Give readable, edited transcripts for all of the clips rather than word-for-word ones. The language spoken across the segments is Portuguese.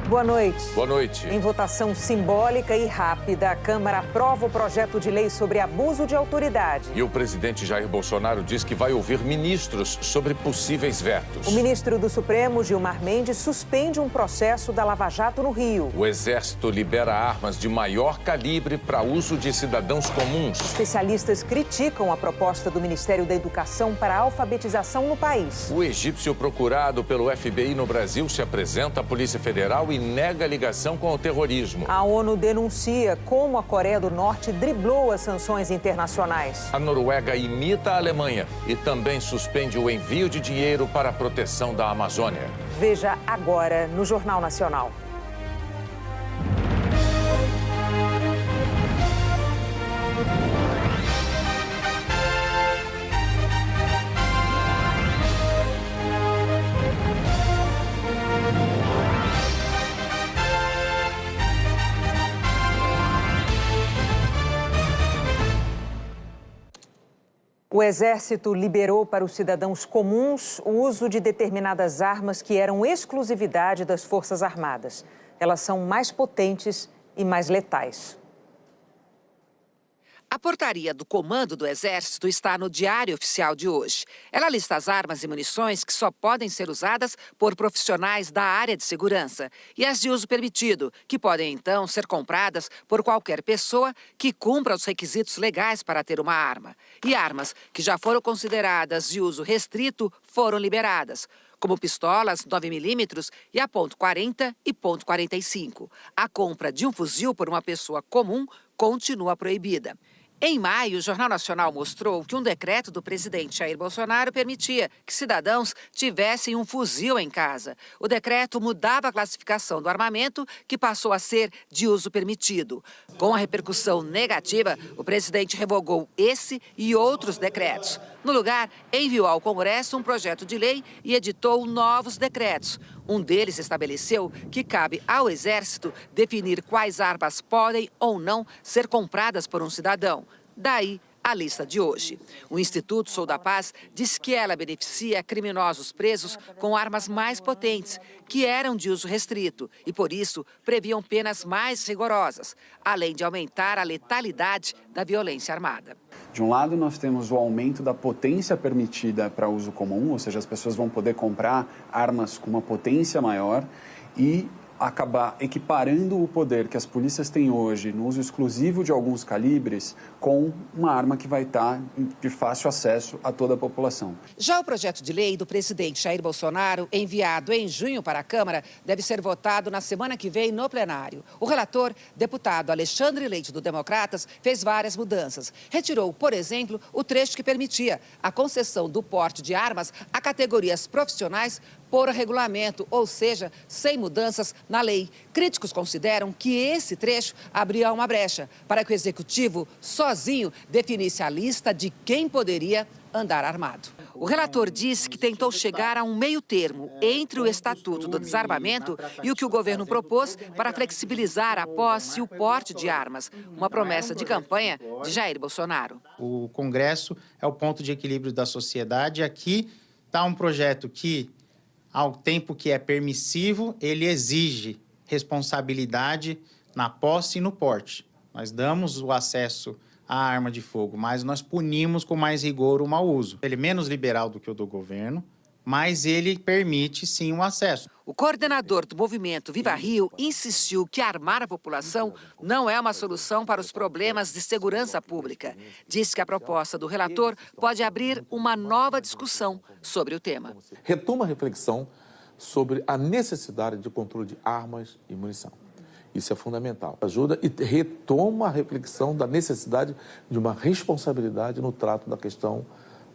Boa noite. Boa noite. Em votação simbólica e rápida, a Câmara aprova o projeto de lei sobre abuso de autoridade. E o presidente Jair Bolsonaro diz que vai ouvir ministros sobre possíveis vetos. O ministro do Supremo, Gilmar Mendes, suspende um processo da Lava Jato no Rio. O Exército libera armas de maior calibre para uso de cidadãos comuns. Especialistas criticam a proposta do Ministério da Educação para a alfabetização no país. O egípcio procurado pelo FBI no Brasil se apresenta à Polícia Federal e nega ligação com o terrorismo. A ONU denuncia como a Coreia do Norte driblou as sanções internacionais. A Noruega imita a Alemanha e também suspende o envio de dinheiro para a proteção da Amazônia. Veja agora no Jornal Nacional. O Exército liberou para os cidadãos comuns o uso de determinadas armas que eram exclusividade das Forças Armadas. Elas são mais potentes e mais letais. A portaria do Comando do Exército está no Diário Oficial de hoje. Ela lista as armas e munições que só podem ser usadas por profissionais da área de segurança e as de uso permitido, que podem então ser compradas por qualquer pessoa que cumpra os requisitos legais para ter uma arma. E armas que já foram consideradas de uso restrito foram liberadas, como pistolas 9mm e a .40 e .45. A compra de um fuzil por uma pessoa comum continua proibida. Em maio, o Jornal Nacional mostrou que um decreto do presidente Jair Bolsonaro permitia que cidadãos tivessem um fuzil em casa. O decreto mudava a classificação do armamento, que passou a ser de uso permitido. Com a repercussão negativa, o presidente revogou esse e outros decretos. No lugar, enviou ao Congresso um projeto de lei e editou novos decretos. Um deles estabeleceu que cabe ao Exército definir quais armas podem ou não ser compradas por um cidadão. Daí a lista de hoje. O Instituto Sou da Paz diz que ela beneficia criminosos presos com armas mais potentes, que eram de uso restrito e, por isso, previam penas mais rigorosas, além de aumentar a letalidade da violência armada. De um lado, nós temos o aumento da potência permitida para uso comum, ou seja, as pessoas vão poder comprar armas com uma potência maior e acabar equiparando o poder que as polícias têm hoje no uso exclusivo de alguns calibres com uma arma que vai estar de fácil acesso a toda a população. Já o projeto de lei do presidente Jair Bolsonaro, enviado em junho para a Câmara, deve ser votado na semana que vem no plenário. O relator, deputado Alexandre Leite, do Democratas, fez várias mudanças. Retirou, por exemplo, o trecho que permitia a concessão do porte de armas a categorias profissionais por regulamento, ou seja, sem mudanças na lei. Críticos consideram que esse trecho abria uma brecha para que o Executivo sozinho definisse a lista de quem poderia andar armado. O relator disse que tentou chegar a um meio termo entre o Estatuto do Desarmamento e o que o governo propôs para flexibilizar a posse e o porte de armas, uma promessa de campanha de Jair Bolsonaro. O Congresso é o ponto de equilíbrio da sociedade. Aqui está um projeto que, ao tempo que é permissivo, ele exige responsabilidade na posse e no porte. Nós damos o acesso à arma de fogo, mas nós punimos com mais rigor o mau uso. Ele é menos liberal do que o do governo, mas ele permite, sim, o acesso. O coordenador do movimento Viva Rio insistiu que armar a população não é uma solução para os problemas de segurança pública. Disse que a proposta do relator pode abrir uma nova discussão sobre o tema. Retoma a reflexão sobre a necessidade de controle de armas e munição. Isso é fundamental. Ajuda e retoma a reflexão da necessidade de uma responsabilidade no trato da questão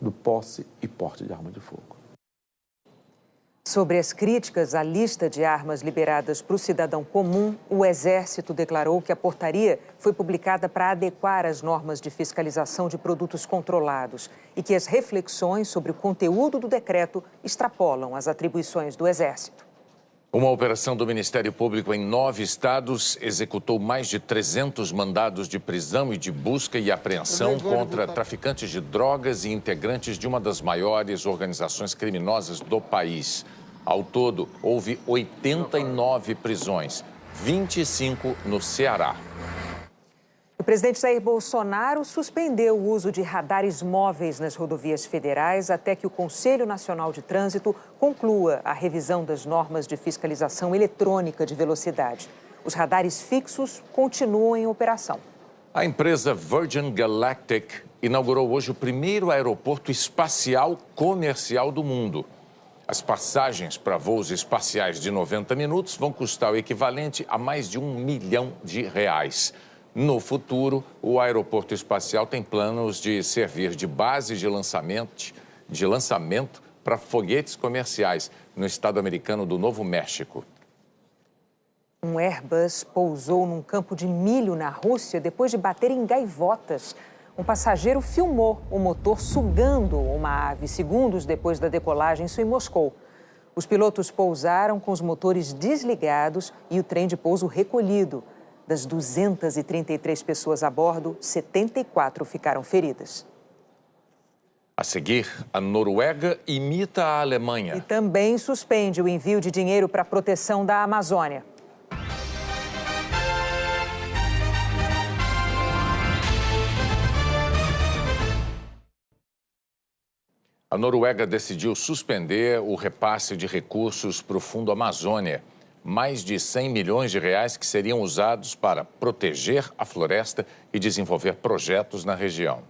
do posse e porte de arma de fogo. Sobre as críticas à lista de armas liberadas para o cidadão comum, o Exército declarou que a portaria foi publicada para adequar as normas de fiscalização de produtos controlados e que as reflexões sobre o conteúdo do decreto extrapolam as atribuições do Exército. Uma operação do Ministério Público em 9 estados executou mais de 300 mandados de prisão e de busca e apreensão contra traficantes de drogas e integrantes de uma das maiores organizações criminosas do país. Ao todo, houve 89 prisões, 25 no Ceará. O presidente Jair Bolsonaro suspendeu o uso de radares móveis nas rodovias federais até que o Conselho Nacional de Trânsito conclua a revisão das normas de fiscalização eletrônica de velocidade. Os radares fixos continuam em operação. A empresa Virgin Galactic inaugurou hoje o primeiro aeroporto espacial comercial do mundo. As passagens para voos espaciais de 90 minutos vão custar o equivalente a mais de R$1 milhão. No futuro, o aeroporto espacial tem planos de servir de base de lançamento para foguetes comerciais no estado americano do Novo México. Um Airbus pousou num campo de milho na Rússia depois de bater em gaivotas. Um passageiro filmou o motor sugando uma ave segundos depois da decolagem, isso em Moscou. Os pilotos pousaram com os motores desligados e o trem de pouso recolhido. Das 233 pessoas a bordo, 74 ficaram feridas. A seguir, a Noruega imita a Alemanha. E também suspende o envio de dinheiro para a proteção da Amazônia. A Noruega decidiu suspender o repasse de recursos para o Fundo Amazônia. Mais de R$100 milhões que seriam usados para proteger a floresta e desenvolver projetos na região.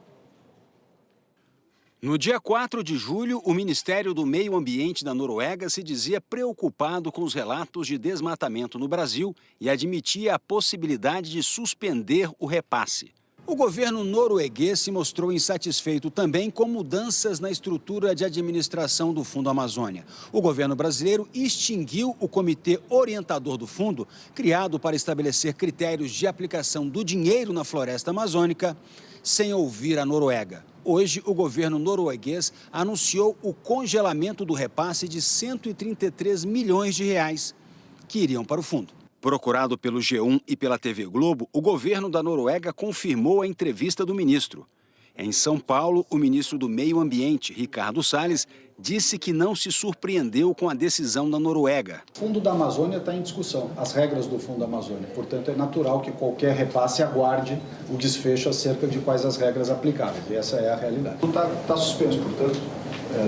No dia 4 de julho, o Ministério do Meio Ambiente da Noruega se dizia preocupado com os relatos de desmatamento no Brasil e admitia a possibilidade de suspender o repasse. O governo norueguês se mostrou insatisfeito também com mudanças na estrutura de administração do Fundo Amazônia. O governo brasileiro extinguiu o Comitê Orientador do Fundo, criado para estabelecer critérios de aplicação do dinheiro na floresta amazônica, sem ouvir a Noruega. Hoje, o governo norueguês anunciou o congelamento do repasse de R$133 milhões que iriam para o fundo. Procurado pelo G1 e pela TV Globo, o governo da Noruega confirmou a entrevista do ministro. Em São Paulo, o ministro do Meio Ambiente, Ricardo Salles, disse que não se surpreendeu com a decisão da Noruega. O Fundo da Amazônia está em discussão, as regras do Fundo da Amazônia. Portanto, é natural que qualquer repasse aguarde o desfecho acerca de quais as regras aplicáveis. E essa é a realidade. Está suspenso, portanto,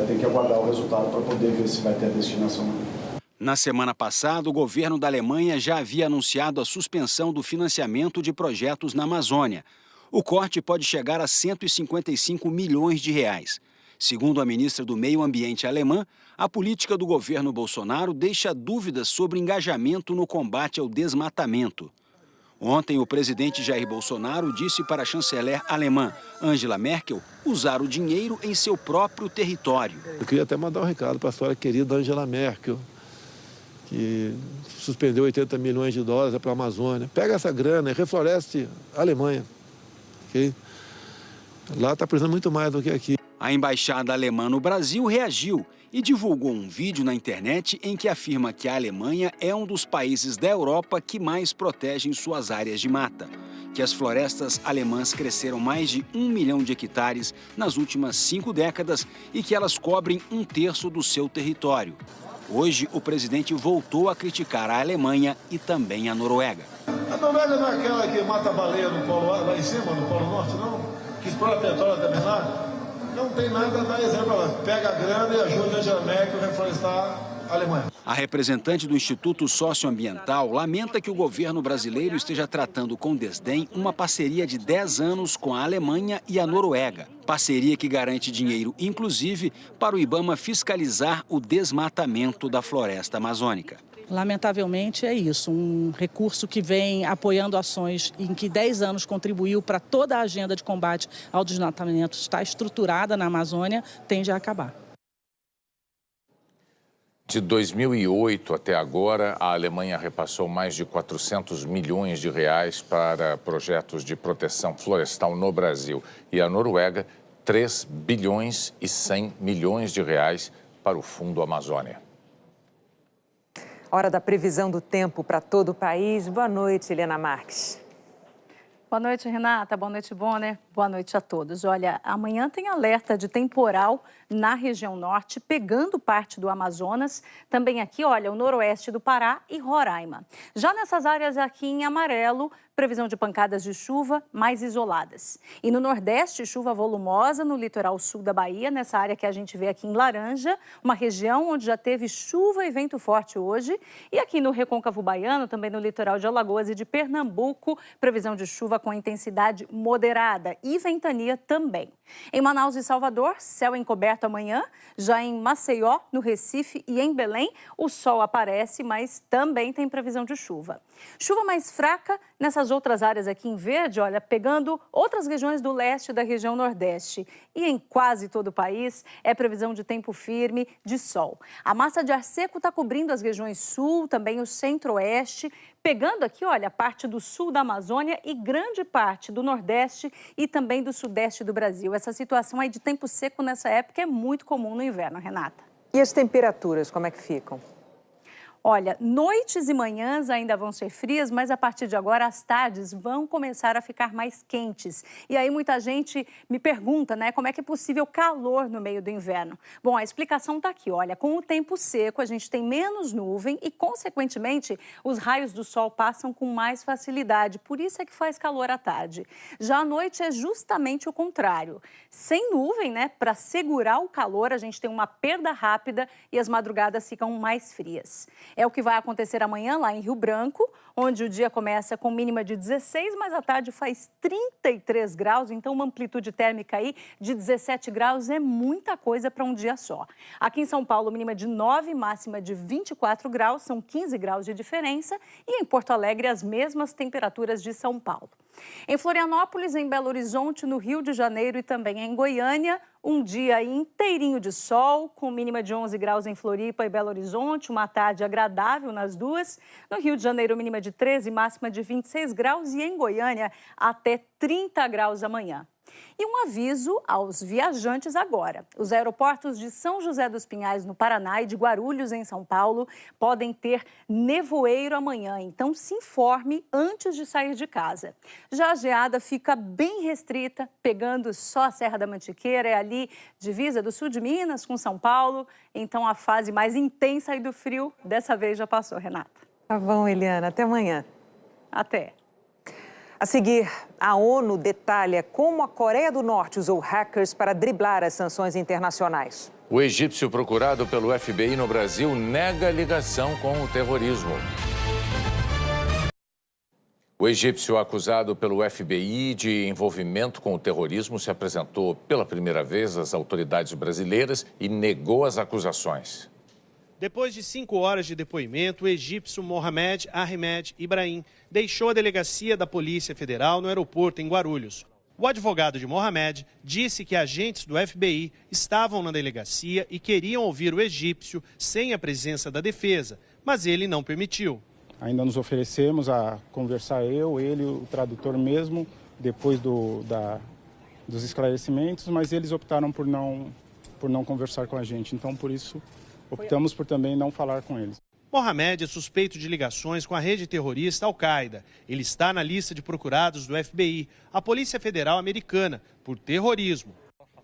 tem que aguardar o resultado para poder ver se vai ter a destinação. Na semana passada, o governo da Alemanha já havia anunciado a suspensão do financiamento de projetos na Amazônia. O corte pode chegar a R$155 milhões. Segundo a ministra do Meio Ambiente alemã, a política do governo Bolsonaro deixa dúvidas sobre engajamento no combate ao desmatamento. Ontem, o presidente Jair Bolsonaro disse para a chanceler alemã Angela Merkel usar o dinheiro em seu próprio território. Eu queria até mandar um recado para a senhora querida Angela Merkel, que suspendeu $80 milhões para a Amazônia. Pega essa grana e refloreste a Alemanha. Okay? Lá está precisando muito mais do que aqui. A embaixada alemã no Brasil reagiu e divulgou um vídeo na internet em que afirma que a Alemanha é um dos países da Europa que mais protegem suas áreas de mata, que as florestas alemãs cresceram mais de 1 milhão de hectares nas últimas 5 décadas e que elas cobrem 1/3 do seu território. Hoje, o presidente voltou a criticar a Alemanha e também a Noruega. A Noruega não é aquela que mata baleia no Polo lá em cima, no Polo Norte, não? Que explora petróleo também lá? Não tem nada, dá exemplo. Pega a grana e ajuda a Angela Merkel a reflorestar a Alemanha. A representante do Instituto Socioambiental lamenta que o governo brasileiro esteja tratando com desdém uma parceria de 10 anos com a Alemanha e a Noruega. Parceria que garante dinheiro, inclusive, para o IBAMA fiscalizar o desmatamento da floresta amazônica. Lamentavelmente é isso, um recurso que vem apoiando ações em que 10 anos contribuiu para toda a agenda de combate ao desmatamento, está estruturada na Amazônia, tende a acabar. De 2008 até agora, a Alemanha repassou mais de R$400 milhões para projetos de proteção florestal no Brasil. E a Noruega, R$3 bilhões e 100 milhões para o Fundo Amazônia. Hora da previsão do tempo para todo o país. Boa noite, Helena Marques. Boa noite, Renata. Boa noite, Bonner. Boa noite a todos. Olha, amanhã tem alerta de temporal na região norte, pegando parte do Amazonas. Também aqui, olha, o noroeste do Pará e Roraima. Já nessas áreas aqui em amarelo, previsão de pancadas de chuva mais isoladas. E no nordeste, chuva volumosa no litoral sul da Bahia, nessa área que a gente vê aqui em laranja, uma região onde já teve chuva e vento forte hoje. E aqui no Recôncavo Baiano, também no litoral de Alagoas e de Pernambuco, previsão de chuva com intensidade moderada e ventania também. Em Manaus e Salvador, céu encoberto amanhã. Já em Maceió, no Recife e em Belém, o sol aparece, mas também tem previsão de chuva. Chuva mais fraca nessas outras áreas aqui em verde, olha, pegando outras regiões do leste da região nordeste. E em quase todo o país é previsão de tempo firme, de sol. A massa de ar seco está cobrindo as regiões sul, também o centro-oeste, pegando aqui, olha, parte do sul da Amazônia e grande parte do nordeste e também do sudeste do Brasil. Essa situação aí de tempo seco nessa época é muito comum no inverno, Renata. E as temperaturas, como é que ficam? Olha, noites e manhãs ainda vão ser frias, mas a partir de agora as tardes vão começar a ficar mais quentes. E aí muita gente me pergunta, né, como é que é possível calor no meio do inverno? Bom, a explicação está aqui, olha, com o tempo seco a gente tem menos nuvem e, consequentemente, os raios do sol passam com mais facilidade, por isso é que faz calor à tarde. Já à noite é justamente o contrário. Sem nuvem, né, para segurar o calor, a gente tem uma perda rápida e as madrugadas ficam mais frias. É o que vai acontecer amanhã lá em Rio Branco, onde o dia começa com mínima de 16, mas à tarde faz 33 graus, então uma amplitude térmica aí de 17 graus é muita coisa para um dia só. Aqui em São Paulo, mínima de 9, máxima de 24 graus, são 15 graus de diferença, e em Porto Alegre as mesmas temperaturas de São Paulo. Em Florianópolis, em Belo Horizonte, no Rio de Janeiro e também em Goiânia, um dia inteirinho de sol, com mínima de 11 graus em Floripa e Belo Horizonte, uma tarde agradável nas duas. No Rio de Janeiro, mínima de 13, máxima de 26 graus e em Goiânia até 30 graus amanhã. E um aviso aos viajantes agora. Os aeroportos de São José dos Pinhais, no Paraná, e de Guarulhos, em São Paulo, podem ter nevoeiro amanhã. Então, se informe antes de sair de casa. Já a geada fica bem restrita, pegando só a Serra da Mantiqueira, é ali divisa do sul de Minas com São Paulo. Então, a fase mais intensa aí do frio, dessa vez já passou, Renata. Tá bom, Eliana. Até amanhã. Até. A seguir, a ONU detalha como a Coreia do Norte usou hackers para driblar as sanções internacionais. O egípcio procurado pelo FBI no Brasil nega ligação com o terrorismo. O egípcio acusado pelo FBI de envolvimento com o terrorismo se apresentou pela primeira vez às autoridades brasileiras e negou as acusações. Depois de 5 horas de depoimento, o egípcio Mohamed Ahmed Ibrahim deixou a delegacia da Polícia Federal no aeroporto em Guarulhos. O advogado de Mohamed disse que agentes do FBI estavam na delegacia e queriam ouvir o egípcio sem a presença da defesa, mas ele não permitiu. Ainda nos oferecemos a conversar ele, o tradutor mesmo, depois dos esclarecimentos, mas eles optaram por não conversar com a gente, então por isso optamos por também não falar com eles. Mohamed é suspeito de ligações com a rede terrorista Al-Qaeda. Ele está na lista de procurados do FBI, a Polícia Federal Americana, por terrorismo.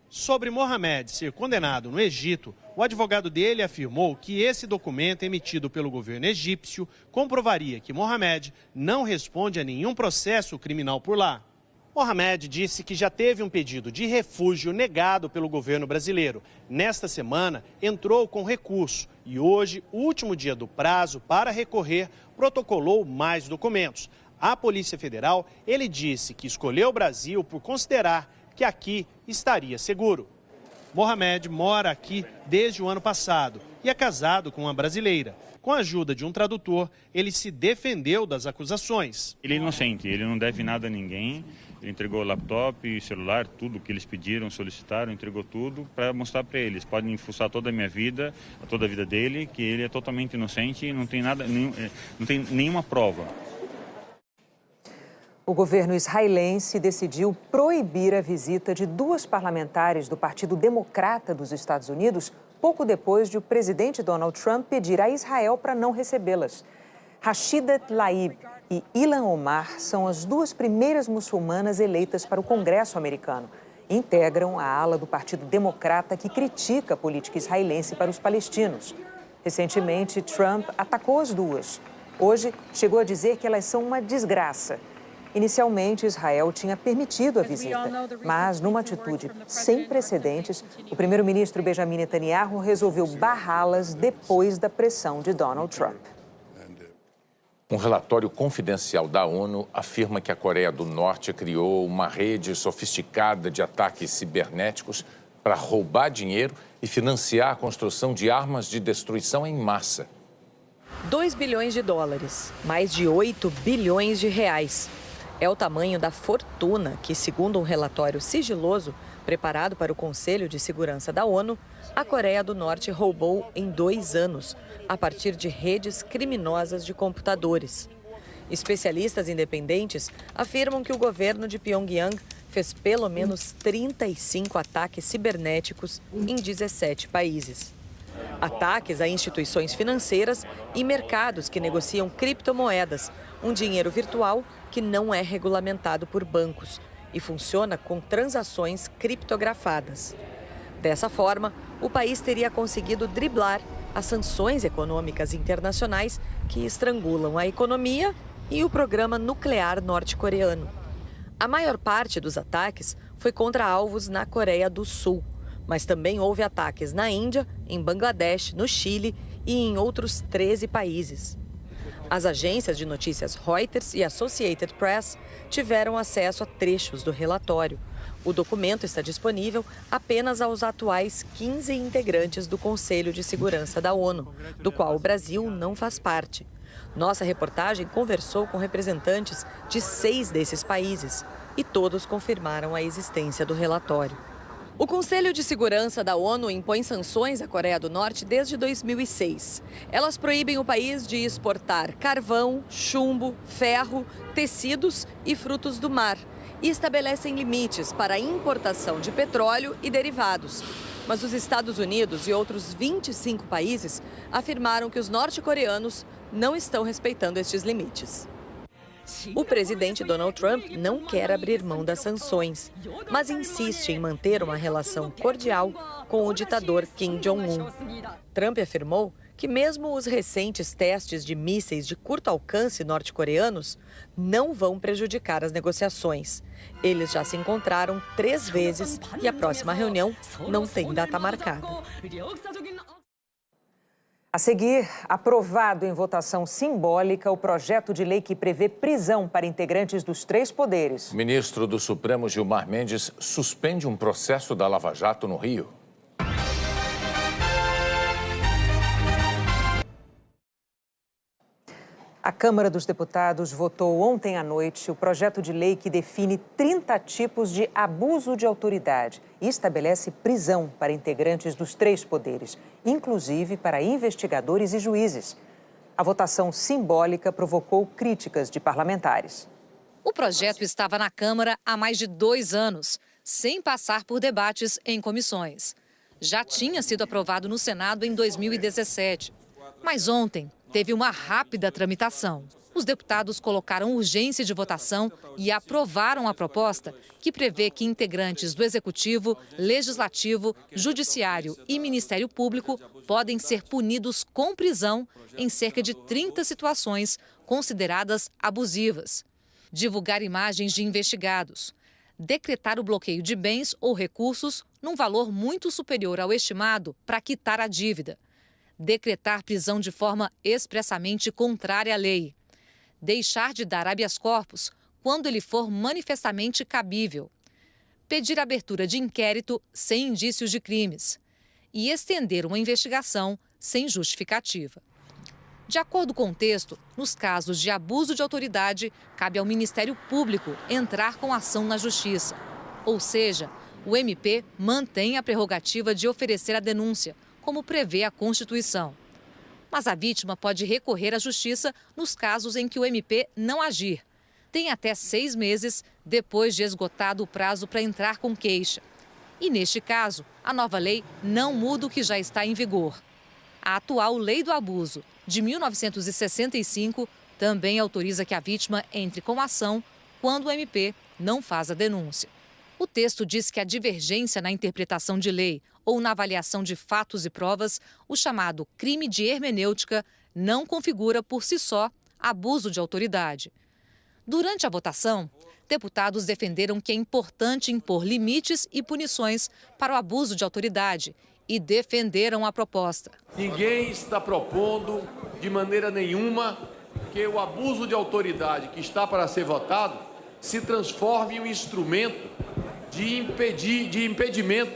Sobre Mohamed ser condenado no Egito, o advogado dele afirmou que esse documento emitido pelo governo egípcio comprovaria que Mohamed não responde a nenhum processo criminal por lá. Mohamed disse que já teve um pedido de refúgio negado pelo governo brasileiro. Nesta semana, entrou com recurso e hoje, último dia do prazo para recorrer, protocolou mais documentos. À Polícia Federal, ele disse que escolheu o Brasil por considerar que aqui estaria seguro. Mohamed mora aqui desde o ano passado e é casado com uma brasileira. Com a ajuda de um tradutor, ele se defendeu das acusações. Ele é inocente, ele não deve nada a ninguém. Ele entregou o laptop, celular, tudo que eles pediram, solicitaram, entregou tudo para mostrar para eles. Podem fuçar toda a minha vida, toda a vida dele, que ele é totalmente inocente e não tem nada, não tem nenhuma prova. O governo israelense decidiu proibir a visita de 2 parlamentares do Partido Democrata dos Estados Unidos, pouco depois de o presidente Donald Trump pedir a Israel para não recebê-las. Rashida Tlaib e Ilhan Omar são as duas primeiras muçulmanas eleitas para o Congresso americano. Integram a ala do Partido Democrata que critica a política israelense para os palestinos. Recentemente, Trump atacou as duas. Hoje, chegou a dizer que elas são uma desgraça. Inicialmente, Israel tinha permitido a visita, mas numa atitude sem precedentes, o primeiro-ministro Benjamin Netanyahu resolveu barrá-las depois da pressão de Donald Trump. Um relatório confidencial da ONU afirma que a Coreia do Norte criou uma rede sofisticada de ataques cibernéticos para roubar dinheiro e financiar a construção de armas de destruição em massa. 2 bilhões de dólares, mais de 8 bilhões de reais. É o tamanho da fortuna que, segundo um relatório sigiloso preparado para o Conselho de Segurança da ONU, a Coreia do Norte roubou em 2 anos, a partir de redes criminosas de computadores. Especialistas independentes afirmam que o governo de Pyongyang fez pelo menos 35 ataques cibernéticos em 17 países. Ataques a instituições financeiras e mercados que negociam criptomoedas, um dinheiro virtual que não é regulamentado por bancos e funciona com transações criptografadas. Dessa forma, o país teria conseguido driblar as sanções econômicas internacionais que estrangulam a economia e o programa nuclear norte-coreano. A maior parte dos ataques foi contra alvos na Coreia do Sul, mas também houve ataques na Índia, em Bangladesh, no Chile e em outros 13 países. As agências de notícias Reuters e Associated Press tiveram acesso a trechos do relatório. O documento está disponível apenas aos atuais 15 integrantes do Conselho de Segurança da ONU, do qual o Brasil não faz parte. Nossa reportagem conversou com representantes de 6 desses países e todos confirmaram a existência do relatório. O Conselho de Segurança da ONU impõe sanções à Coreia do Norte desde 2006. Elas proíbem o país de exportar carvão, chumbo, ferro, tecidos e frutos do mar e estabelecem limites para a importação de petróleo e derivados. Mas os Estados Unidos e outros 25 países afirmaram que os norte-coreanos não estão respeitando estes limites. O presidente Donald Trump não quer abrir mão das sanções, mas insiste em manter uma relação cordial com o ditador Kim Jong-un. Trump afirmou que mesmo os recentes testes de mísseis de curto alcance norte-coreanos não vão prejudicar as negociações. Eles já se encontraram 3 vezes e a próxima reunião não tem data marcada. A seguir, aprovado em votação simbólica o projeto de lei que prevê prisão para integrantes dos 3 poderes. O ministro do Supremo, Gilmar Mendes, suspende um processo da Lava Jato no Rio. A Câmara dos Deputados votou ontem à noite o projeto de lei que define 30 tipos de abuso de autoridade e estabelece prisão para integrantes dos 3 poderes, inclusive para investigadores e juízes. A votação simbólica provocou críticas de parlamentares. O projeto estava na Câmara há mais de 2 anos, sem passar por debates em comissões. Já tinha sido aprovado no Senado em 2017, mas ontem teve uma rápida tramitação. Os deputados colocaram urgência de votação e aprovaram a proposta que prevê que integrantes do Executivo, Legislativo, Judiciário e Ministério Público podem ser punidos com prisão em cerca de 30 situações consideradas abusivas. Divulgar imagens de investigados, decretar o bloqueio de bens ou recursos num valor muito superior ao estimado para quitar a dívida, decretar prisão de forma expressamente contrária à lei, deixar de dar habeas corpus quando ele for manifestamente cabível, pedir abertura de inquérito sem indícios de crimes e estender uma investigação sem justificativa. De acordo com o texto, nos casos de abuso de autoridade, cabe ao Ministério Público entrar com ação na Justiça. Ou seja, o MP mantém a prerrogativa de oferecer a denúncia, como prevê a Constituição. Mas a vítima pode recorrer à Justiça nos casos em que o MP não agir. Tem até 6 meses depois de esgotado o prazo para entrar com queixa. E neste caso, a nova lei não muda o que já está em vigor. A atual Lei do Abuso, de 1965, também autoriza que a vítima entre com ação quando o MP não faz a denúncia. O texto diz que a divergência na interpretação de lei ou na avaliação de fatos e provas, o chamado crime de hermenêutica, não configura por si só abuso de autoridade. Durante a votação, deputados defenderam que é importante impor limites e punições para o abuso de autoridade e defenderam a proposta. Ninguém está propondo de maneira nenhuma que o abuso de autoridade que está para ser votado se transforme em um instrumento de impedimento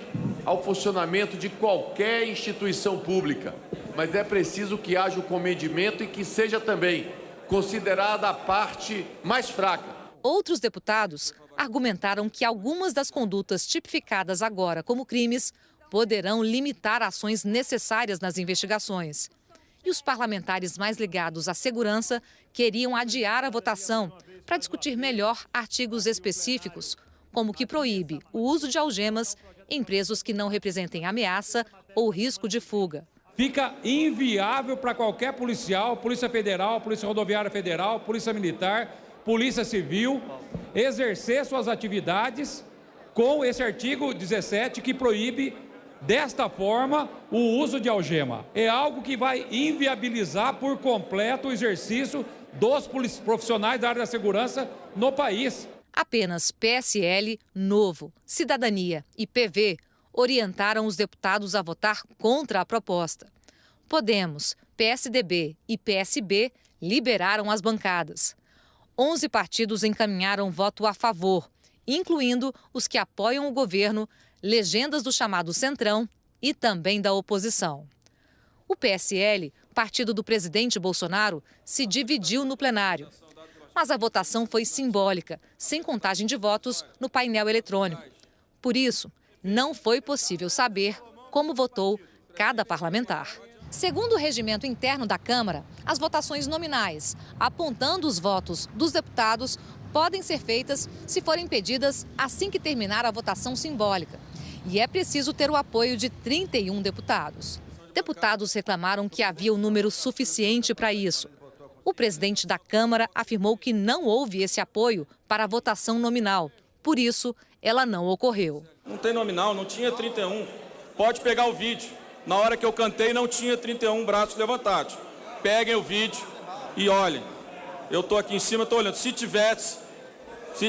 ao funcionamento de qualquer instituição pública. Mas é preciso que haja o comedimento e que seja também considerada a parte mais fraca. Outros deputados argumentaram que algumas das condutas tipificadas agora como crimes poderão limitar ações necessárias nas investigações. E os parlamentares mais ligados à segurança queriam adiar a votação para discutir melhor artigos específicos, como que proíbe o uso de algemas em presos que não representem ameaça ou risco de fuga. Fica inviável para qualquer policial, Polícia Federal, Polícia Rodoviária Federal, Polícia Militar, Polícia Civil, exercer suas atividades com esse artigo 17 que proíbe, desta forma, o uso de algema. É algo que vai inviabilizar por completo o exercício dos profissionais da área da segurança no país. Apenas PSL, Novo, Cidadania e PV orientaram os deputados a votar contra a proposta. Podemos, PSDB e PSB liberaram as bancadas. 11 partidos encaminharam voto a favor, incluindo os que apoiam o governo, legendas do chamado Centrão e também da oposição. O PSL, partido do presidente Bolsonaro, se dividiu no plenário. Mas a votação foi simbólica, sem contagem de votos no painel eletrônico. Por isso, não foi possível saber como votou cada parlamentar. Segundo o regimento interno da Câmara, as votações nominais, apontando os votos dos deputados, podem ser feitas se forem pedidas assim que terminar a votação simbólica. E é preciso ter o apoio de 31 deputados. Deputados reclamaram que havia um número suficiente para isso. O presidente da Câmara afirmou que não houve esse apoio para a votação nominal. Por isso, ela não ocorreu. Não tem nominal, não tinha 31. Pode pegar o vídeo. Na hora que eu cantei, não tinha 31 braços levantados. Peguem o vídeo e olhem. Eu estou aqui em cima, estou olhando. Se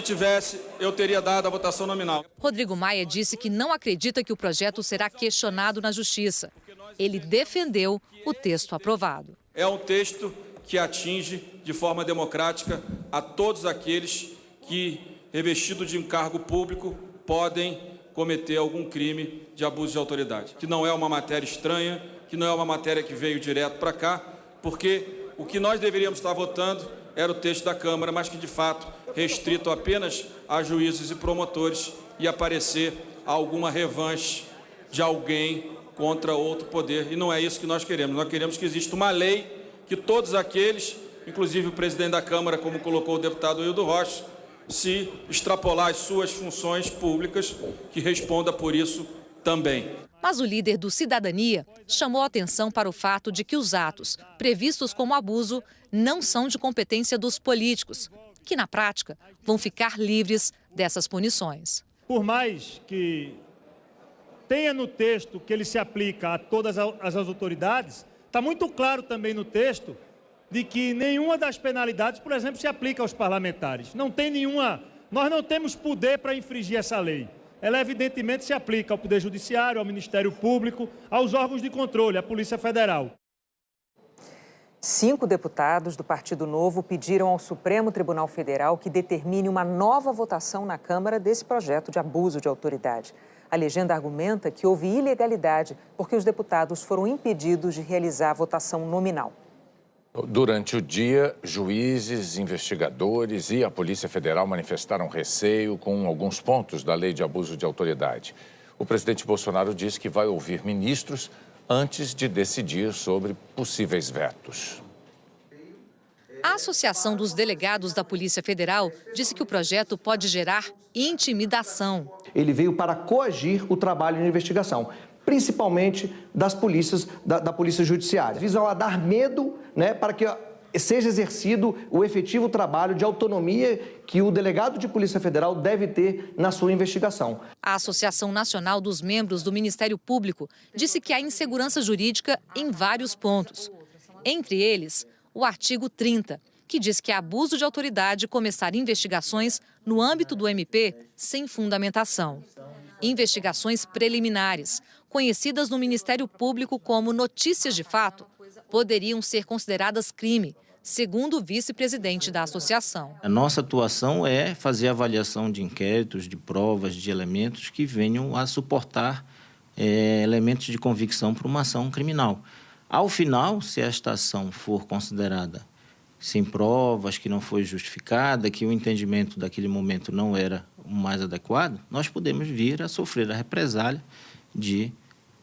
tivesse, eu teria dado a votação nominal. Rodrigo Maia disse que não acredita que o projeto será questionado na Justiça. Ele defendeu o texto aprovado. É um texto que atinge de forma democrática a todos aqueles que, revestidos de um cargo público, podem cometer algum crime de abuso de autoridade. Que não é uma matéria estranha, que não é uma matéria que veio direto para cá, porque o que nós deveríamos estar votando era o texto da Câmara, mas que, de fato, restrito apenas a juízes e promotores e aparecer alguma revanche de alguém contra outro poder. E não é isso que nós queremos. Nós queremos que exista uma lei que todos aqueles, inclusive o presidente da Câmara, como colocou o deputado Hildo Rocha, se extrapolar as suas funções públicas, que responda por isso também. Mas o líder do Cidadania chamou a atenção para o fato de que os atos previstos como abuso não são de competência dos políticos, que na prática vão ficar livres dessas punições. Por mais que tenha no texto que ele se aplica a todas as autoridades, está muito claro também no texto de que nenhuma das penalidades, por exemplo, se aplica aos parlamentares. Não tem nenhuma. Nós não temos poder para infringir essa lei. Ela evidentemente se aplica ao Poder Judiciário, ao Ministério Público, aos órgãos de controle, à Polícia Federal. 5 deputados do Partido Novo pediram ao Supremo Tribunal Federal que determine uma nova votação na Câmara desse projeto de abuso de autoridade. A legenda argumenta que houve ilegalidade porque os deputados foram impedidos de realizar a votação nominal. Durante o dia, juízes, investigadores e a Polícia Federal manifestaram receio com alguns pontos da lei de abuso de autoridade. O presidente Bolsonaro disse que vai ouvir ministros antes de decidir sobre possíveis vetos. A Associação dos Delegados da Polícia Federal disse que o projeto pode gerar intimidação. Ele veio para coagir o trabalho de investigação. principalmente das polícias, da Polícia Judiciária. Visam a dar medo, né, para que seja exercido o efetivo trabalho de autonomia que o delegado de Polícia Federal deve ter na sua investigação. A Associação Nacional dos Membros do Ministério Público disse que há insegurança jurídica em vários pontos. Entre eles, o artigo 30, que diz que é abuso de autoridade começar investigações no âmbito do MP sem fundamentação. Investigações preliminares, conhecidas no Ministério Público como notícias de fato, poderiam ser consideradas crime, segundo o vice-presidente da associação. A nossa atuação é fazer avaliação de inquéritos, de provas, de elementos que venham a suportar elementos de convicção para uma ação criminal. Ao final, se esta ação for considerada sem provas, que não foi justificada, que o entendimento daquele momento não era o mais adequado, nós podemos vir a sofrer a represália de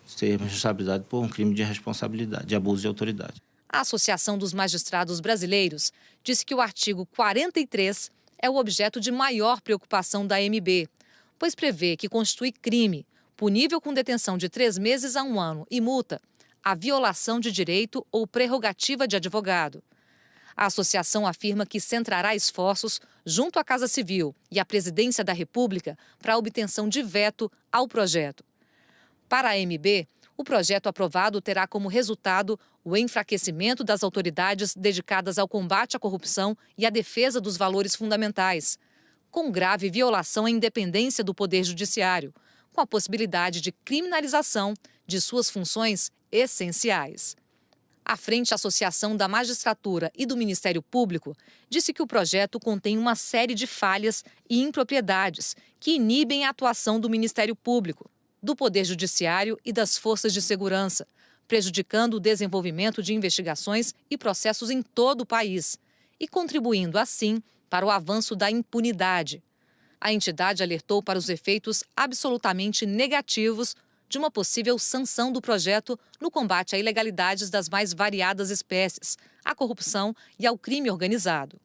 ser responsabilizado por um crime de responsabilidade, de abuso de autoridade. A Associação dos Magistrados Brasileiros disse que o artigo 43 é o objeto de maior preocupação da MB, pois prevê que constitui crime, punível com detenção de 3 meses a 1 ano e multa, a violação de direito ou prerrogativa de advogado. A associação afirma que centrará esforços junto à Casa Civil e à Presidência da República para a obtenção de veto ao projeto. Para a MB, o projeto aprovado terá como resultado o enfraquecimento das autoridades dedicadas ao combate à corrupção e à defesa dos valores fundamentais, com grave violação à independência do Poder Judiciário, com a possibilidade de criminalização de suas funções essenciais. A Frente Associação da Magistratura e do Ministério Público disse que o projeto contém uma série de falhas e impropriedades que inibem a atuação do Ministério Público, do Poder Judiciário e das forças de segurança, prejudicando o desenvolvimento de investigações e processos em todo o país e contribuindo, assim, para o avanço da impunidade. A entidade alertou para os efeitos absolutamente negativos de uma possível sanção do projeto no combate a ilegalidades das mais variadas espécies, à corrupção e ao crime organizado.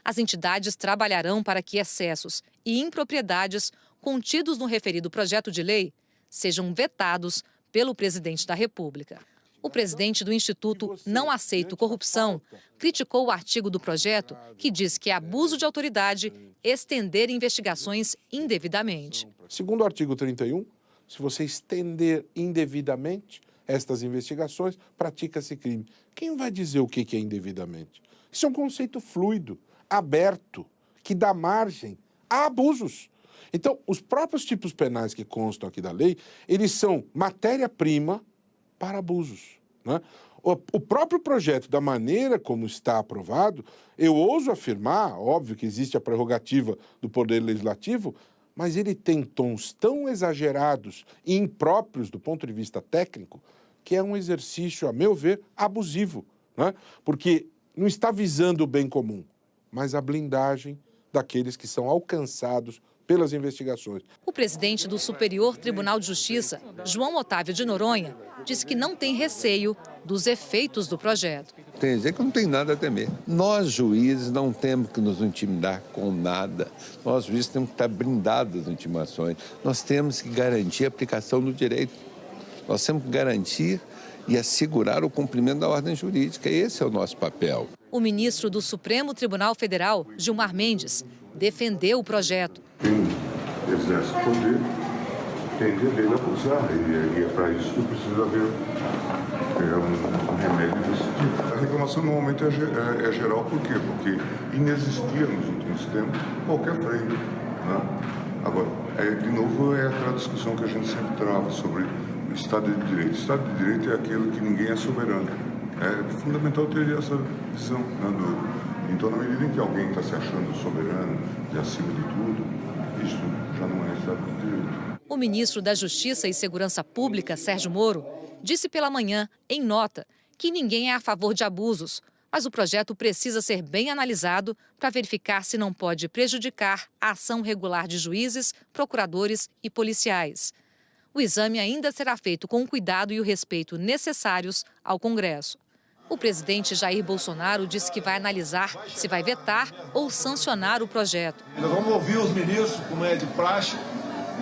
As entidades trabalharão para que excessos e impropriedades contidos no referido projeto de lei sejam vetados pelo presidente da República. O presidente do Instituto Não Aceito Corrupção criticou o artigo do projeto que diz que é abuso de autoridade estender investigações indevidamente. Segundo o artigo 31, se você estender indevidamente estas investigações, pratica-se crime. Quem vai dizer o que é indevidamente? Isso é um conceito fluido, aberto, que dá margem a abusos. Então, os próprios tipos penais que constam aqui da lei, eles são matéria-prima para abusos, né? O próprio projeto, da maneira como está aprovado, eu ouso afirmar, óbvio que existe a prerrogativa do Poder Legislativo, mas ele tem tons tão exagerados e impróprios do ponto de vista técnico, que é um exercício, a meu ver, abusivo, né? Porque não está visando o bem comum, mas a blindagem daqueles que são alcançados pelas investigações. O presidente do Superior Tribunal de Justiça, João Otávio de Noronha, disse que não tem receio dos efeitos do projeto. Tem que dizer que não tem nada a temer. Nós, juízes, não temos que nos intimidar com nada. Nós, juízes, temos que estar blindados das intimações. Nós temos que garantir a aplicação do direito. Nós temos que garantir e assegurar o cumprimento da ordem jurídica. Esse é o nosso papel. O ministro do Supremo Tribunal Federal, Gilmar Mendes, defendeu o projeto. Quem exerce poder tem dever de abusar, e para isso precisa haver um remédio desse tipo. A reclamação normalmente é geral, por quê? Porque inexistia nos últimos tempos qualquer freio, né? Agora, de novo, é aquela discussão que a gente sempre trava sobre o Estado de Direito. O Estado de Direito é aquele que ninguém é soberano. É fundamental ter essa visão, né, então, na medida em que alguém está se achando soberano e acima de tudo, isso já não é Estado de Direito. O ministro da Justiça e Segurança Pública, Sérgio Moro, disse pela manhã, em nota, que ninguém é a favor de abusos, mas o projeto precisa ser bem analisado para verificar se não pode prejudicar a ação regular de juízes, procuradores e policiais. O exame ainda será feito com o cuidado e o respeito necessários ao Congresso. O presidente Jair Bolsonaro disse que vai analisar se vai vetar ou sancionar o projeto. Nós vamos ouvir os ministros, como é de praxe,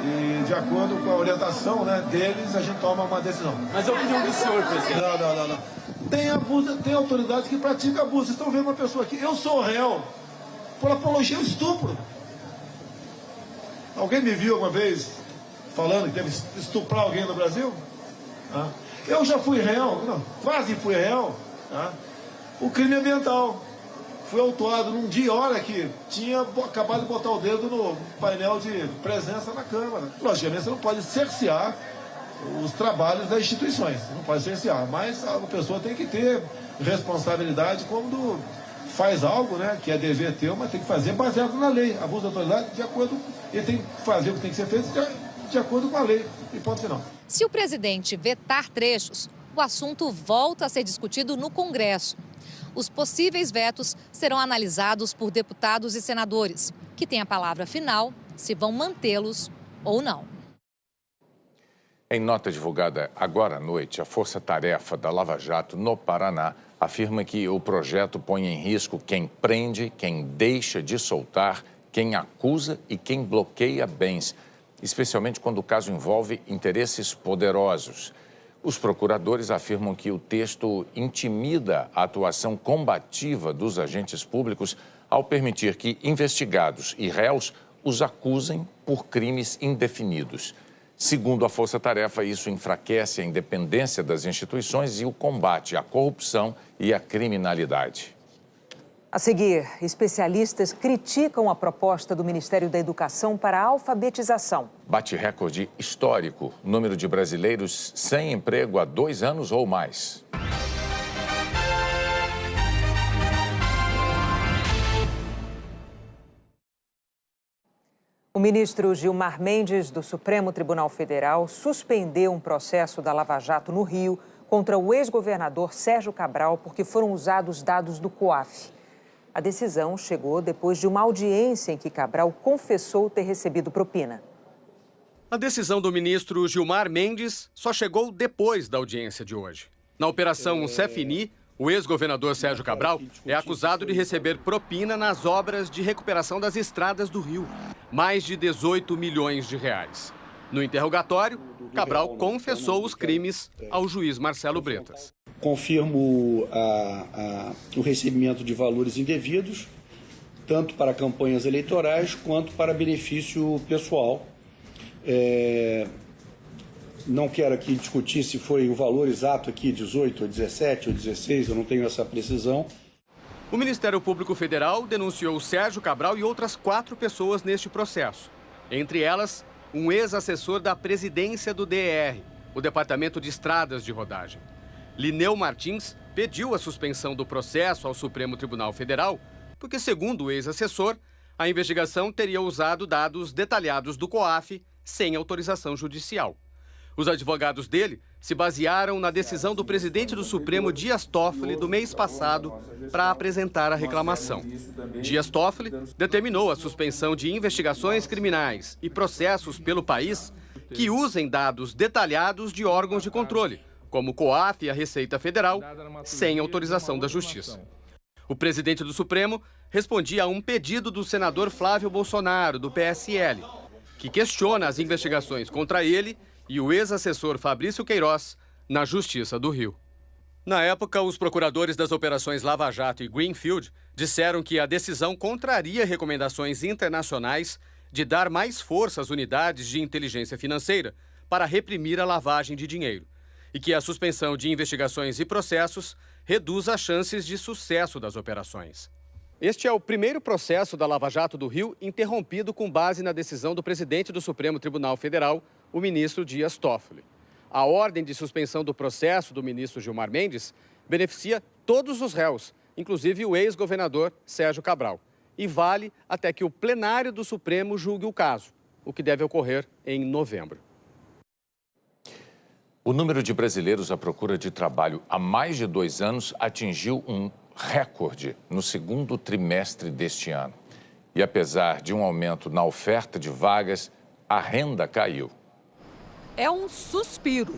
E de acordo com a orientação, né, deles, a gente toma uma decisão. Mas a opinião do senhor, presidente? Não. Tem abuso, tem autoridades que praticam abuso. Vocês estão vendo uma pessoa aqui. Eu sou réu por apologia ao estupro. Alguém me viu alguma vez falando que deve estuprar alguém no Brasil? Eu já fui réu, quase fui réu. O crime ambiental. Fui autuado num dia e hora que tinha acabado de botar o dedo no painel de presença na Câmara. Logicamente, você não pode cercear os trabalhos das instituições. Você não pode cercear, mas a pessoa tem que ter responsabilidade quando faz algo, né, que é dever ter, mas tem que fazer baseado na lei. Abuso de autoridade, de acordo, ele tem que fazer o que tem que ser feito de acordo com a lei. E ponto final. Se o presidente vetar trechos, o assunto volta a ser discutido no Congresso. Os possíveis vetos serão analisados por deputados e senadores, que têm a palavra final se vão mantê-los ou não. Em nota divulgada agora à noite, a Força Tarefa da Lava Jato no Paraná afirma que o projeto põe em risco quem prende, quem deixa de soltar, quem acusa e quem bloqueia bens, especialmente quando o caso envolve interesses poderosos. Os procuradores afirmam que o texto intimida a atuação combativa dos agentes públicos ao permitir que investigados e réus os acusem por crimes indefinidos. Segundo a Força Tarefa, isso enfraquece a independência das instituições e o combate à corrupção e à criminalidade. A seguir, especialistas criticam a proposta do Ministério da Educação para a alfabetização. Bate recorde histórico, número de brasileiros sem emprego há 2 anos ou mais. O ministro Gilmar Mendes, do Supremo Tribunal Federal, suspendeu um processo da Lava Jato no Rio contra o ex-governador Sérgio Cabral porque foram usados dados do COAF. A decisão chegou depois de uma audiência em que Cabral confessou ter recebido propina. A decisão do ministro Gilmar Mendes só chegou depois da audiência de hoje. Na Operação Cefini, o ex-governador Sérgio Cabral é acusado de receber propina nas obras de recuperação das estradas do Rio, mais de 18 milhões de reais. No interrogatório, Cabral confessou os crimes ao juiz Marcelo Bretas. Confirmo o recebimento de valores indevidos, tanto para campanhas eleitorais quanto para benefício pessoal. Não quero aqui discutir se foi o valor exato aqui, 18, ou 17, ou 16, eu não tenho essa precisão. O Ministério Público Federal denunciou Sérgio Cabral e outras 4 pessoas neste processo. Entre elas, um ex-assessor da presidência do DER, o Departamento de Estradas de Rodagem. Lineu Martins pediu a suspensão do processo ao Supremo Tribunal Federal porque, segundo o ex-assessor, a investigação teria usado dados detalhados do COAF sem autorização judicial. Os advogados dele se basearam na decisão do presidente do Supremo, Dias Toffoli, do mês passado, para apresentar a reclamação. Dias Toffoli determinou a suspensão de investigações criminais e processos pelo país que usem dados detalhados de órgãos de controle, como o COAF e a Receita Federal, sem autorização da Justiça. O presidente do Supremo respondia a um pedido do senador Flávio Bolsonaro, do PSL, que questiona as investigações contra ele e o ex-assessor Fabrício Queiroz na Justiça do Rio. Na época, os procuradores das operações Lava Jato e Greenfield disseram que a decisão contraria recomendações internacionais de dar mais força às unidades de inteligência financeira para reprimir a lavagem de dinheiro e que a suspensão de investigações e processos reduz as chances de sucesso das operações. Este é o primeiro processo da Lava Jato do Rio interrompido com base na decisão do presidente do Supremo Tribunal Federal, o ministro Dias Toffoli. A ordem de suspensão do processo do ministro Gilmar Mendes beneficia todos os réus, inclusive o ex-governador Sérgio Cabral, e vale até que o plenário do Supremo julgue o caso, o que deve ocorrer em novembro. O número de brasileiros à procura de trabalho há mais de 2 anos atingiu um recorde no segundo trimestre deste ano. E apesar de um aumento na oferta de vagas, a renda caiu. É um suspiro.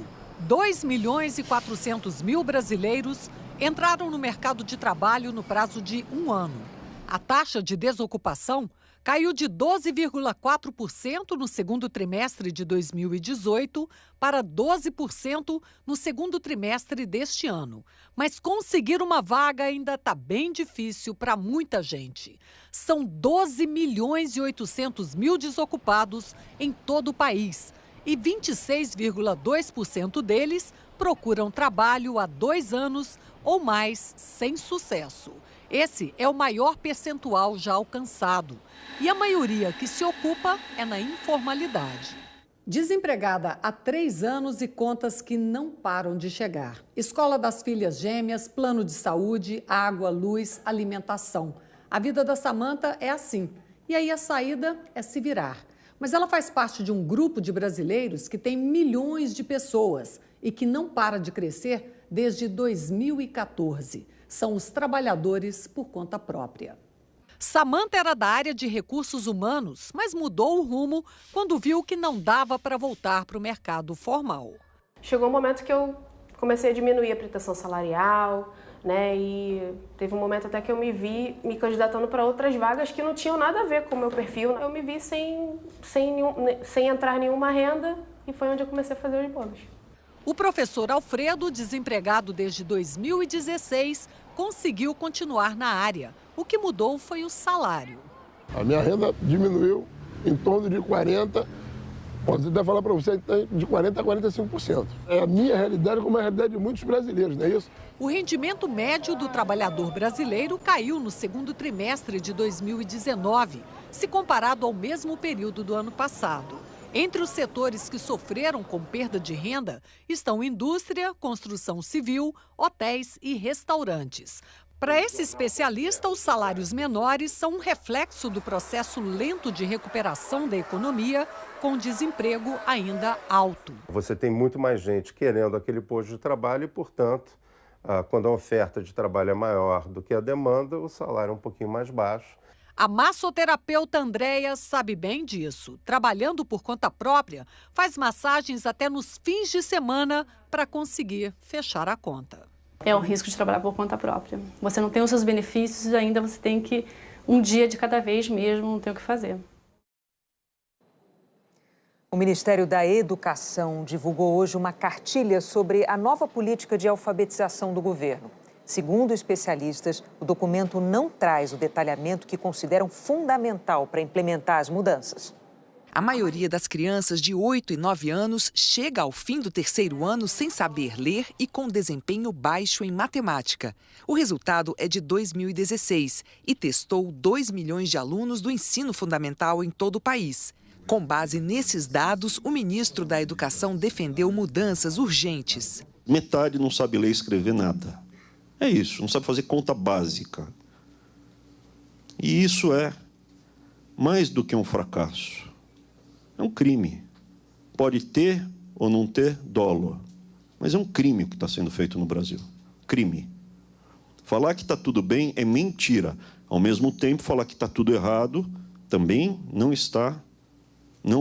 2.400.000 brasileiros entraram no mercado de trabalho no prazo de 1 ano. A taxa de desocupação caiu de 12,4% no segundo trimestre de 2018 para 12% no segundo trimestre deste ano. Mas conseguir uma vaga ainda está bem difícil para muita gente. São 12.800.000 desocupados em todo o país e 26,2% deles procuram trabalho há 2 anos ou mais sem sucesso. Esse é o maior percentual já alcançado. E a maioria que se ocupa é na informalidade. Desempregada há 3 anos e contas que não param de chegar. Escola das filhas gêmeas, plano de saúde, água, luz, alimentação. A vida da Samanta é assim. E aí a saída é se virar. Mas ela faz parte de um grupo de brasileiros que tem milhões de pessoas e que não para de crescer desde 2014. São os trabalhadores por conta própria. Samanta era da área de recursos humanos, mas mudou o rumo quando viu que não dava para voltar para o mercado formal. Chegou um momento que eu comecei a diminuir a pretensão salarial, né? E teve um momento até que eu me vi me candidatando para outras vagas que não tinham nada a ver com o meu perfil. Eu me vi sem entrar nenhuma renda e foi onde eu comecei a fazer os bônus. O professor Alfredo, desempregado desde 2016, conseguiu continuar na área. O que mudou foi o salário. A minha renda diminuiu em torno de 40%, posso até falar para você, de 40% a 45%. É a minha realidade como a realidade de muitos brasileiros, não é isso? O rendimento médio do trabalhador brasileiro caiu no segundo trimestre de 2019, se comparado ao mesmo período do ano passado. Entre os setores que sofreram com perda de renda estão indústria, construção civil, hotéis e restaurantes. Para esse especialista, os salários menores são um reflexo do processo lento de recuperação da economia, com desemprego ainda alto. Você tem muito mais gente querendo aquele posto de trabalho e, portanto, quando a oferta de trabalho é maior do que a demanda, o salário é um pouquinho mais baixo. A massoterapeuta Andréia sabe bem disso. Trabalhando por conta própria, faz massagens até nos fins de semana para conseguir fechar a conta. É o risco de trabalhar por conta própria. Você não tem os seus benefícios e ainda você tem que, um dia de cada vez mesmo, não tem o que fazer. O Ministério da Educação divulgou hoje uma cartilha sobre a nova política de alfabetização do governo. Segundo especialistas, o documento não traz o detalhamento que consideram fundamental para implementar as mudanças. A maioria das crianças de 8 e 9 anos chega ao fim do 3º ano sem saber ler e com desempenho baixo em matemática. O resultado é de 2016 e testou 2 milhões de alunos do ensino fundamental em todo o país. Com base nesses dados, o ministro da Educação defendeu mudanças urgentes. Metade não sabe ler e escrever nada. É isso, não sabe fazer conta básica. E isso é mais do que um fracasso. É um crime. Pode ter ou não ter dolo, mas é um crime o que está sendo feito no Brasil. Crime. Falar que está tudo bem é mentira. Ao mesmo tempo, falar que está tudo errado também não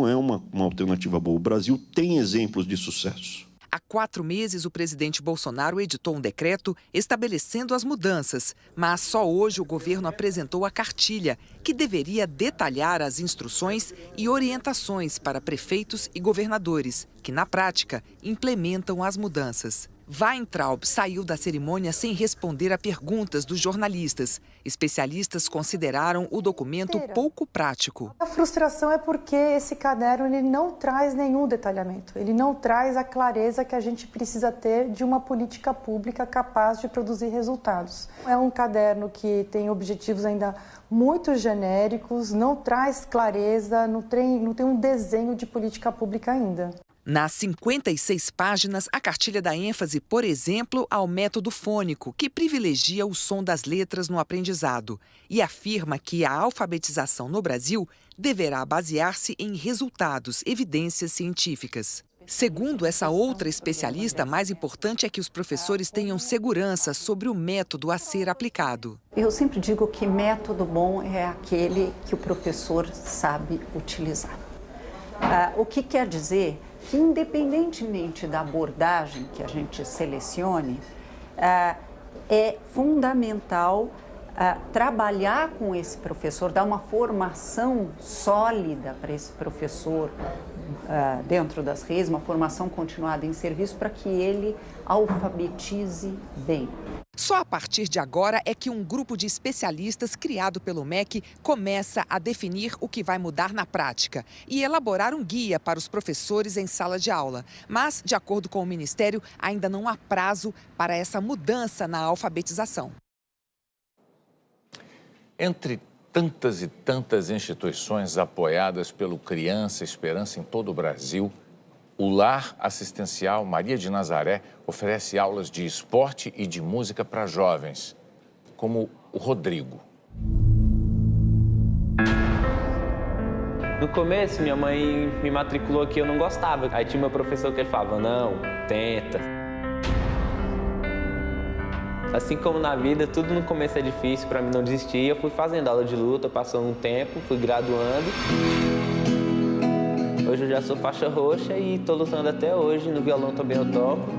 é uma alternativa boa. O Brasil tem exemplos de sucesso. Há 4 meses, o presidente Bolsonaro editou um decreto estabelecendo as mudanças, mas só hoje o governo apresentou a cartilha, que deveria detalhar as instruções e orientações para prefeitos e governadores, que, na prática, implementam as mudanças. Weintraub saiu da cerimônia sem responder a perguntas dos jornalistas. Especialistas consideraram o documento pouco prático. A frustração é porque esse caderno ele não traz nenhum detalhamento. Ele não traz a clareza que a gente precisa ter de uma política pública capaz de produzir resultados. É um caderno que tem objetivos ainda muito genéricos, não traz clareza, não tem um desenho de política pública ainda. Nas 56 páginas, a cartilha dá ênfase, por exemplo, ao método fônico, que privilegia o som das letras no aprendizado e afirma que a alfabetização no Brasil deverá basear-se em resultados, evidências científicas. Segundo essa outra especialista, mais importante é que os professores tenham segurança sobre o método a ser aplicado. Eu sempre digo que método bom é aquele que o professor sabe utilizar. O que quer dizer que, independentemente da abordagem que a gente selecione, é fundamental trabalhar com esse professor, dar uma formação sólida para esse professor dentro das redes, uma formação continuada em serviço para que ele alfabetize bem. Só a partir de agora é que um grupo de especialistas criado pelo MEC começa a definir o que vai mudar na prática e elaborar um guia para os professores em sala de aula. Mas, de acordo com o Ministério, ainda não há prazo para essa mudança na alfabetização. Entre tantas e tantas instituições apoiadas pelo Criança Esperança em todo o Brasil, o Lar Assistencial Maria de Nazaré oferece aulas de esporte e de música para jovens, como o Rodrigo. No começo, minha mãe me matriculou aqui, eu não gostava. Aí tinha meu professor que ele falava, não, tenta. Assim como na vida, tudo no começo é difícil, para mim não desistir. Eu fui fazendo aula de luta, passou um tempo, fui graduando. Hoje eu já sou faixa roxa e estou lutando até hoje. No violão também eu toco.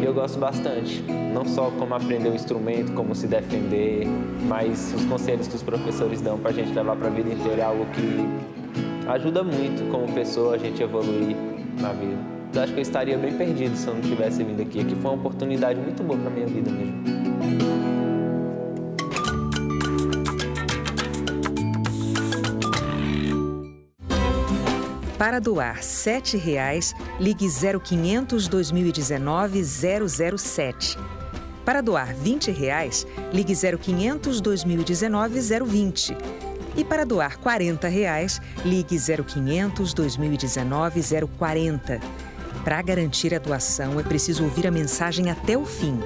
E eu gosto bastante, não só como aprender o instrumento, como se defender, mas os conselhos que os professores dão para a gente levar para a vida inteira é algo que ajuda muito como pessoa a gente evoluir na vida. Eu acho que eu estaria bem perdido se eu não tivesse vindo aqui. Aqui foi uma oportunidade muito boa para minha vida mesmo. Para doar R$ 7,00, ligue 0500 2019 007. Para doar R$ 20,00, ligue 0500 2019 020. E para doar R$ 40,00, ligue 0500 2019 040. Para garantir a doação, é preciso ouvir a mensagem até o fim.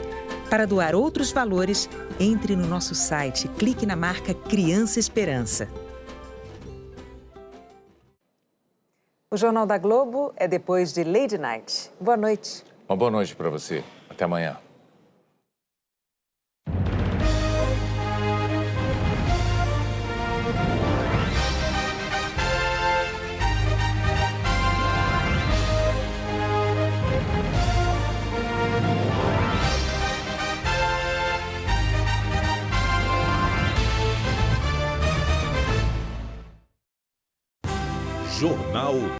Para doar outros valores, entre no nosso site, clique na marca Criança Esperança. O Jornal da Globo é depois de Lady Night. Boa noite. Uma boa noite para você. Até amanhã. Jornal